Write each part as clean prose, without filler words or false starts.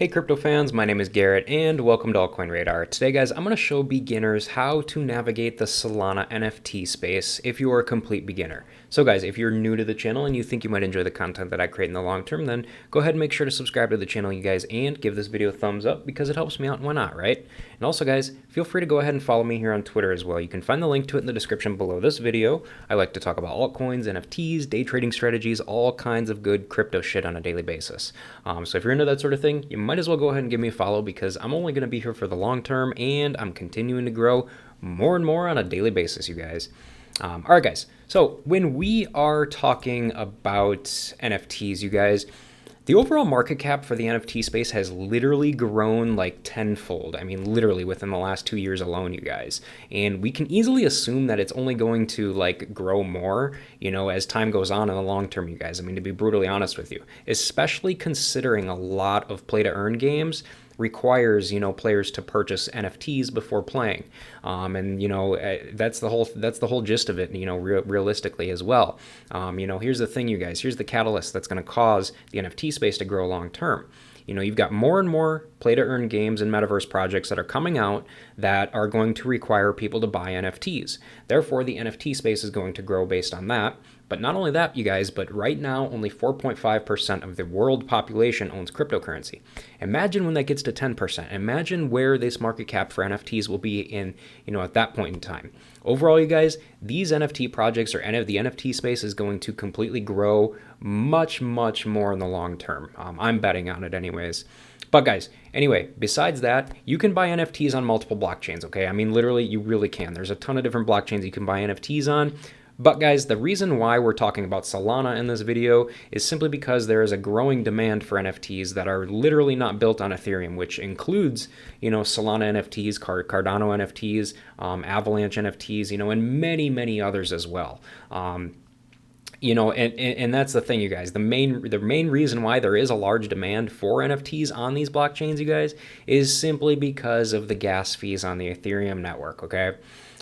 Hey crypto fans, my name is Garrett and welcome to Altcoin Radar. Today guys, I'm going to show beginners how to navigate the Solana NFT space if you are a complete beginner. So guys, if you're new to the channel and you think you might enjoy the content that I create in the long term, then go ahead and make sure to subscribe to the channel, you guys, and give this video a thumbs up because it helps me out and why not, right? And also guys, feel free to go ahead and follow me here on Twitter as well. You can find the link to it in the description below this video. I like to talk about altcoins, NFTs, day trading strategies, all kinds of good crypto shit on a daily basis. So if you're into that sort of thing, you might as well go ahead and give me a follow because I'm only going to be here for the long term and I'm continuing to grow more and more on a daily basis, you guys. All right, guys. So when we are talking about NFTs, you guys, the overall market cap for the NFT space has literally grown like tenfold. I mean, literally within the last 2 years alone, you guys. And we can easily assume that it's only going to like grow more, as time goes on in the long term, you guys. I mean, to be brutally honest with you, especially considering a lot of play to earn games requires players to purchase NFTs before playing, that's the whole gist of it, realistically as well. Here's the thing, you guys. Here's the catalyst that's going to cause the NFT space to grow long term. You've got more and more play to earn games and metaverse projects that are coming out that are going to require people to buy NFTs. Therefore, the NFT space is going to grow based on that. But not only that, you guys, but right now only 4.5% of the world population owns cryptocurrency. Imagine when that gets to 10%. Imagine where this market cap for NFTs will be in, at that point in time. Overall, you guys, these NFT projects or the NFT space is going to completely grow much, much more in the long term. I'm betting on it anyways. But guys, anyway, besides that, you can buy NFTs on multiple blockchains, okay? I mean, literally, you really can. There's a ton of different blockchains you can buy NFTs on. But guys, the reason why we're talking about Solana in this video is simply because there is a growing demand for NFTs that are literally not built on Ethereum, which includes, Solana NFTs, Cardano NFTs, Avalanche NFTs, and many, many others as well. And that's the thing, you guys. The main reason why there is a large demand for NFTs on these blockchains, you guys, is simply because of the gas fees on the Ethereum network, okay?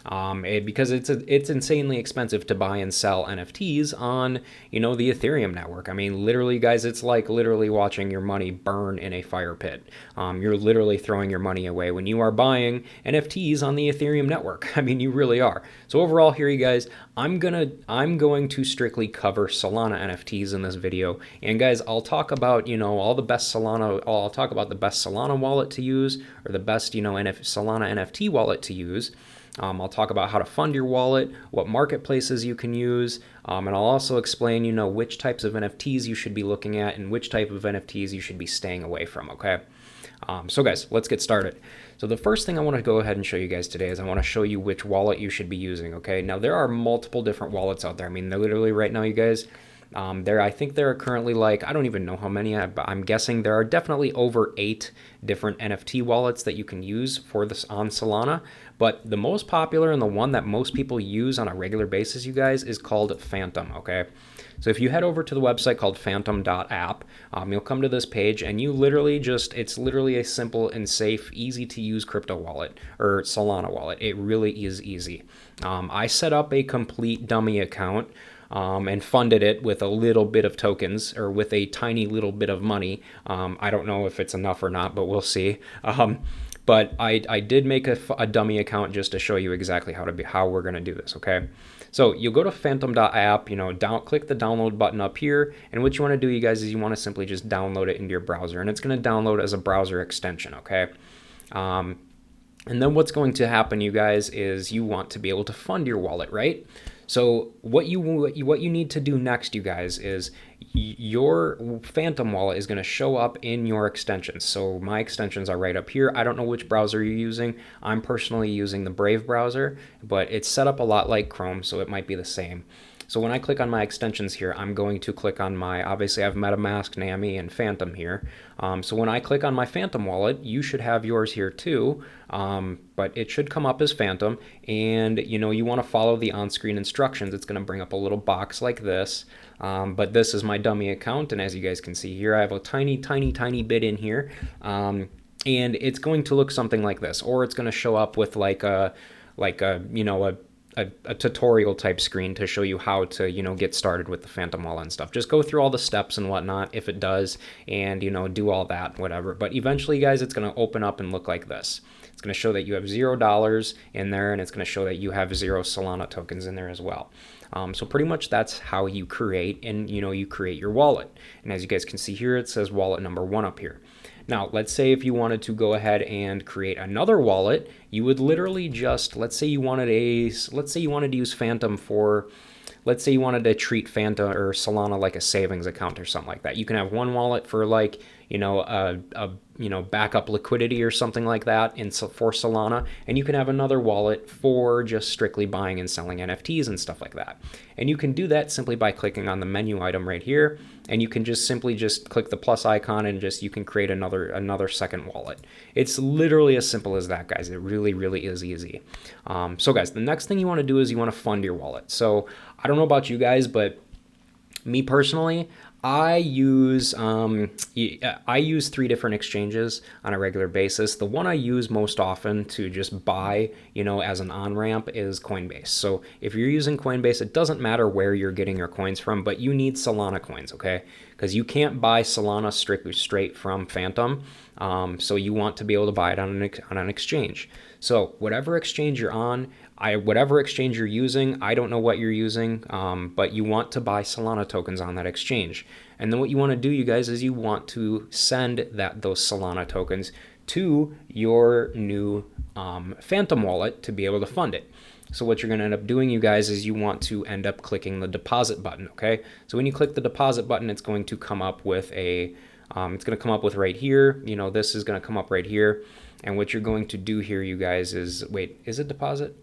Because it's insanely expensive to buy and sell NFTs on, the Ethereum network. I mean, literally, guys, it's like literally watching your money burn in a fire pit. You're literally throwing your money away when you are buying NFTs on the Ethereum network. I mean, you really are. So overall here, you guys, I'm going to strictly cover Solana NFTs in this video. And guys, I'll talk about, all the best I'll talk about the best Solana wallet to use or the best, Solana NFT wallet to use. I'll talk about how to fund your wallet, what marketplaces you can use, and I'll also explain, which types of NFTs you should be looking at and which type of NFTs you should be staying away from, okay? So guys, let's get started. So the first thing I want to go ahead and show you guys today is I want to show you which wallet you should be using, okay? Now, there are multiple different wallets out there. I mean, they're literally right now, you guys, I think there are currently like, I don't even know how many, but I'm guessing there are definitely over 8 different NFT wallets that you can use for this on Solana. But the most popular and the one that most people use on a regular basis, you guys, is called Phantom, okay? So if you head over to the website called phantom.app, you'll come to this page and you literally it's literally a simple and safe, easy to use crypto wallet or Solana wallet. It really is easy. I set up a complete dummy account and funded it with a little bit of tokens or with a tiny little bit of money. I don't know if it's enough or not, but we'll see. But I did make a dummy account just to show you exactly how we're going to do this, okay? So you'll go to phantom.app, click the download button up here, and what you want to do, you guys, is you want to simply just download it into your browser, and it's going to download as a browser extension, okay? And then what's going to happen, you guys, is you want to be able to fund your wallet, right? So what you need to do next, you guys, is your Phantom wallet is going to show up in your extensions. So my extensions are right up here. I don't know which browser you're using. I'm personally using the Brave browser, but it's set up a lot like Chrome, so it might be the same. So when I click on my extensions here, I'm going to click on obviously I have MetaMask, NAMI, and Phantom here. So when I click on my Phantom wallet, you should have yours here too, but it should come up as Phantom, and you want to follow the on-screen instructions. It's going to bring up a little box like this, but this is my dummy account, and as you guys can see here, I have a tiny bit in here, and it's going to look something like this, or it's going to show up with like a a tutorial type screen to show you how to, you know, get started with the Phantom wallet and stuff. Just go through all the steps and whatnot if it does, and, you know, do all that, whatever. But eventually, guys, it's going to open up and look like this. It's going to show that you have $0 in there, and it's going to show that you have 0 Solana tokens in there as well. So pretty much that's how you create, and, you know, you create your wallet. And as you guys can see here, it says wallet number 1 up here. Now, let's say if you wanted to go ahead and create another wallet, you would literally just, let's say you wanted to use Phantom for, let's say you wanted to treat Phantom or Solana like a savings account or something like that. You can have one wallet for, like, you know, backup liquidity or something like that for Solana, and you can have another wallet for just strictly buying and selling NFTs and stuff like that. And you can do that simply by clicking on the menu item right here, and you can just simply click the plus icon, and you can create another second wallet. It's literally as simple as that, guys. It really, really is easy. So guys, the next thing you want to do is you want to fund your wallet. So I don't know about you guys, but me personally, I use 3 different exchanges on a regular basis. The one I use most often to just buy, you know, as an on-ramp is Coinbase. So if you're using Coinbase, it doesn't matter where you're getting your coins from, but you need Solana coins, okay? Because you can't buy Solana straight from Phantom. So you want to be able to buy it on an exchange. So whatever exchange you're on, whatever exchange you're using, I don't know what you're using, but you want to buy Solana tokens on that exchange. And then what you want to do, you guys, is you want to send those Solana tokens to your new Phantom wallet to be able to fund it. So what you're going to end up doing, you guys, is you want to end up clicking the deposit button, okay? So when you click the deposit button, it's going to come up with right here, you know, this is going to come up right here. And what you're going to do here, you guys, is, wait, is it deposit?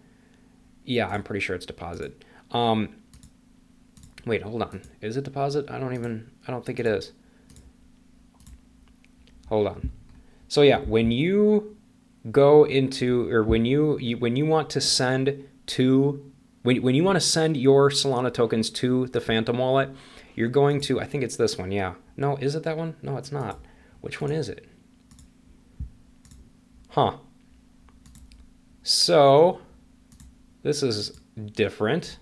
Yeah, I'm pretty sure it's deposit. Wait, hold on. Is it deposit? I don't think it is. Hold on. So yeah, when you go into, or when you want to send to, when you want to send your Solana tokens to the Phantom wallet, you're going to, I think it's this one, yeah. No, is it that one? No, it's not. Which one is it? Huh. So this is different.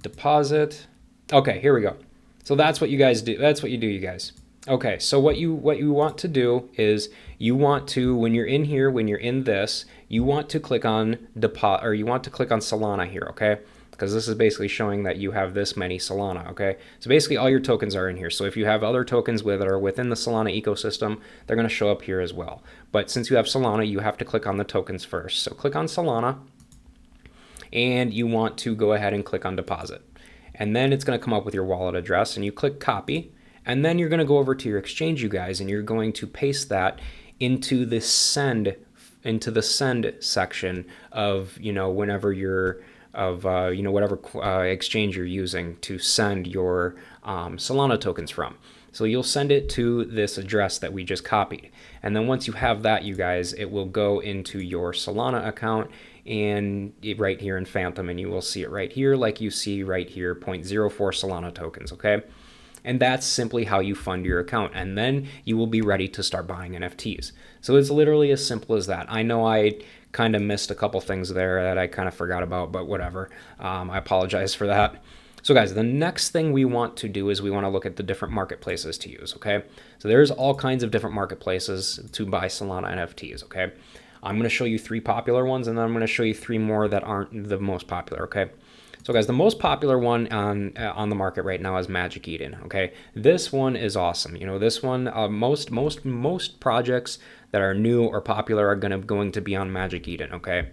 Deposit. Okay, here we go. So that's what you guys do. That's what you do, you guys. Okay, so what you want to do is you want to, when you're in here, when you're in this, you want to click on deposit, or you want to click on Solana here, okay? Because this is basically showing that you have this many Solana, okay? So basically all your tokens are in here. So if you have other tokens that are within the Solana ecosystem, they're going to show up here as well. But since you have Solana, you have to click on the tokens first. So click on Solana, and you want to go ahead and click on deposit. And then it's going to come up with your wallet address, and you click copy. And then you're going to go over to your exchange, you guys, and you're going to paste that into the send section of, you know, whenever you're you know, whatever exchange you're using to send your Solana tokens from. So you'll send it to this address that we just copied. And then once you have that, you guys, it will go into your Solana account and right here in Phantom, and you will see it right here, like you see right here, 0.04 Solana tokens, okay? And that's simply how you fund your account. And then you will be ready to start buying NFTs. So it's literally as simple as that. I know I kind of missed a couple things there that I kind of forgot about, but whatever. I apologize for that. So guys, the next thing we want to do is we want to look at the different marketplaces to use, okay? So there's all kinds of different marketplaces to buy Solana NFTs, okay? I'm going to show you 3 popular ones, and then I'm going to show you 3 more that aren't the most popular, okay? So guys, the most popular one on the market right now is Magic Eden, okay? This one is awesome. You know, this one, most projects that are new or popular are going to be on Magic Eden, okay?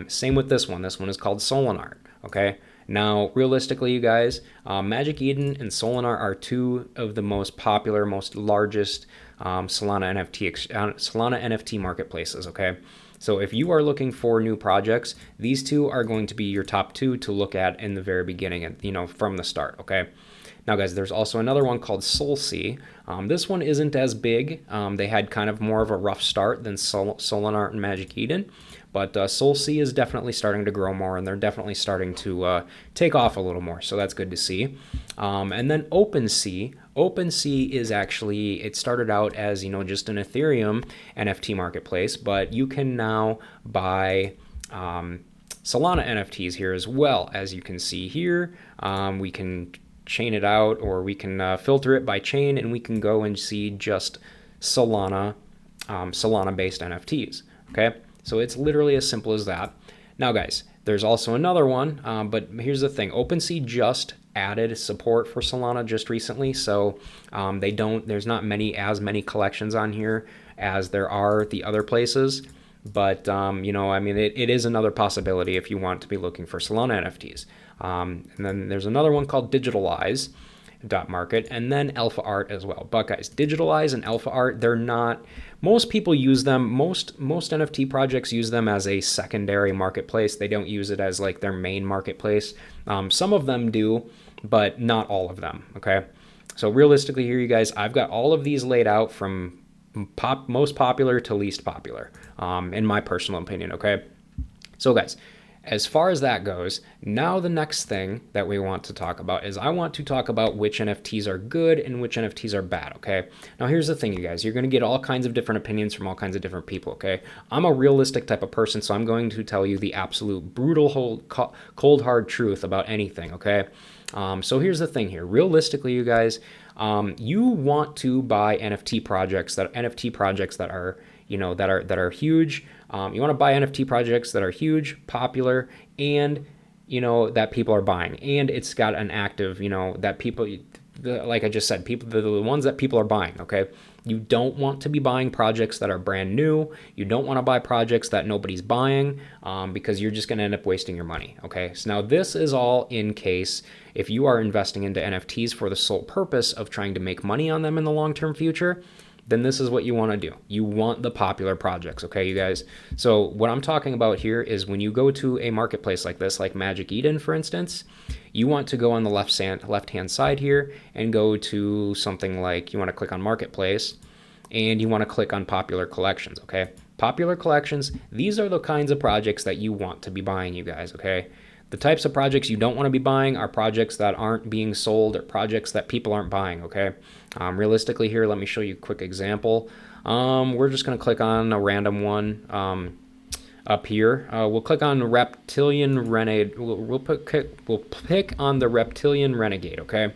Same with this one. This one is called Solana, okay? Now, realistically, you guys, Magic Eden and Solana are 2 of the most popular, most largest Solana NFT marketplaces, okay? So if you are looking for new projects, these 2 are going to be your top 2 to look at in the very beginning, you know, from the start, okay? Now, guys, there's also another one called SolC. This one isn't as big. They had kind of more of a rough start than Solana and Magic Eden, but SolC is definitely starting to grow more, and they're definitely starting to take off a little more, so that's good to see. And then OpenSea. OpenSea is actually, it started out as, you know, just an Ethereum NFT marketplace, but you can now buy Solana NFTs here as well. As you can see here, we can chain it out, or we can filter it by chain, and we can go and see just Solana based NFTs. Okay, so it's literally as simple as that. Now guys, there's also another one, but here's the thing. OpenSea just added support for Solana just recently, so there's not as many collections on here as there are the other places. But, you know, I mean, it is another possibility if you want to be looking for Solana NFTs. And then there's another one called Digitalize.market, and then Alpha Art as well. But guys, Digitalize and Alpha Art, they're not, most people use them, most NFT projects use them as a secondary marketplace. They don't use it as like their main marketplace. Some of them do, but not all of them, okay? So realistically here, you guys, I've got all of these laid out from most popular to least popular, in my personal opinion, okay? So guys, as far as that goes, now the next thing that we want to talk about is I want to talk about which NFTs are good and which NFTs are bad, okay? Now here's the thing, you guys, you're going to get all kinds of different opinions from all kinds of different people, okay? I'm a realistic type of person, so I'm going to tell you the absolute brutal, cold, hard truth about anything, okay? So here's the thing here. Realistically, you guys, you want to buy NFT projects that are, you know, that are huge. You want to buy NFT projects that are huge, popular, and, you know, that people are buying, and it's got an active, you know, that people, like I just said, the ones that people are buying, okay? You don't want to be buying projects that are brand new. You don't want to buy projects that nobody's buying, because you're just going to end up wasting your money, okay? So now this is all in case if you are investing into NFTs for the sole purpose of trying to make money on them in the long-term future, then this is what you want to do. You want the popular projects, okay, you guys? So what I'm talking about here is when you go to a marketplace like this, like Magic Eden, for instance, you want to go on the left-hand side here and go to something like, you want to click on Marketplace, and you want to click on Popular Collections, okay? Popular Collections, these are the kinds of projects that you want to be buying, you guys, okay? The types of projects you don't want to be buying are projects that aren't being sold or projects that people aren't buying, okay? Realistically here, let me show you a quick example. We're just going to click on a random one up here. We'll click on Reptilian Renegade. We'll pick on the Reptilian Renegade, okay?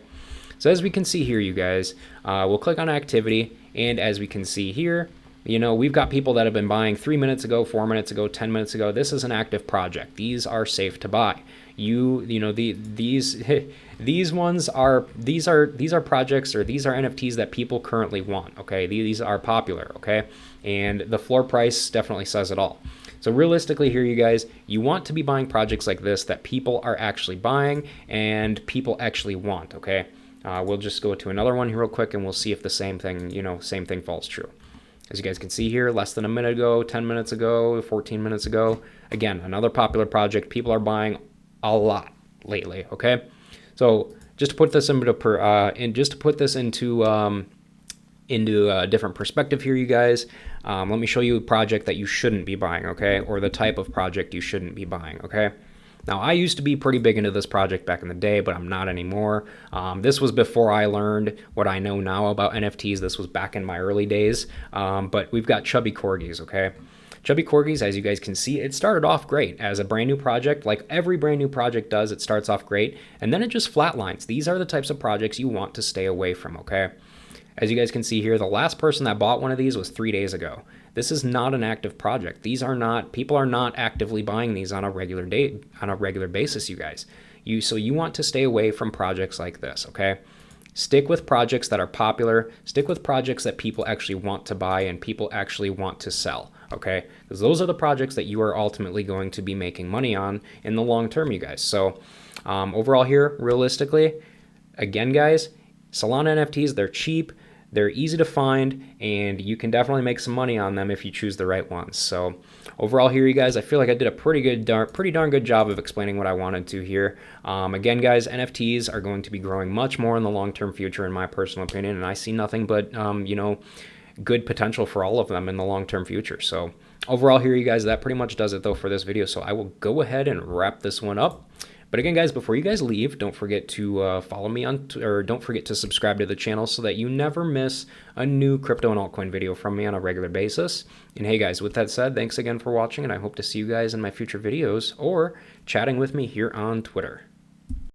So as we can see here, you guys, we'll click on Activity, and as we can see here, you know, we've got people that have been buying 3 minutes ago, 4 minutes ago, 10 minutes ago. This is an active project. These are safe to buy. You know, these are projects, or these are NFTs that people currently want, okay? These are popular, okay? And the floor price definitely says it all. So realistically here, you guys, you want to be buying projects like this that people are actually buying and people actually want, okay? We'll just go to another one here real quick, and we'll see if the same thing falls true. As you guys can see here, less than a minute ago, 10 minutes ago, 14 minutes ago. Again, another popular project. People are buying a lot lately, okay? So just to put this into a different perspective here, you guys, let me show you a project that you shouldn't be buying, okay? Or the type of project you shouldn't be buying, okay? Now, I used to be pretty big into this project back in the day, but I'm not anymore. This was before I learned what I know now about NFTs. This was back in my early days. But we've got Chubby Corgis, okay? Chubby Corgis, as you guys can see, it started off great as a brand new project. Like every brand new project does, it starts off great, and then it just flatlines. These are the types of projects you want to stay away from, okay? As you guys can see here, the last person that bought one of these was 3 days ago. This is not an active project. People are not actively buying these on a regular basis, you guys. So you want to stay away from projects like this, okay? Stick with projects that are popular. Stick with projects that people actually want to buy and people actually want to sell, okay? Because those are the projects that you are ultimately going to be making money on in the long term, you guys. So overall here, realistically, again, guys, Solana NFTs, they're cheap. They're easy to find, and you can definitely make some money on them if you choose the right ones. So overall here, you guys, I feel like I did a pretty darn good job of explaining what I wanted to here. Again, guys, NFTs are going to be growing much more in the long-term future, in my personal opinion, and I see nothing but, you know, good potential for all of them in the long-term future. So overall here, you guys, that pretty much does it, though, for this video. So I will go ahead and wrap this one up. But again, guys, before you guys leave, don't forget to follow me or don't forget to subscribe to the channel so that you never miss a new crypto and altcoin video from me on a regular basis. And hey guys, with that said, thanks again for watching, and I hope to see you guys in my future videos or chatting with me here on Twitter.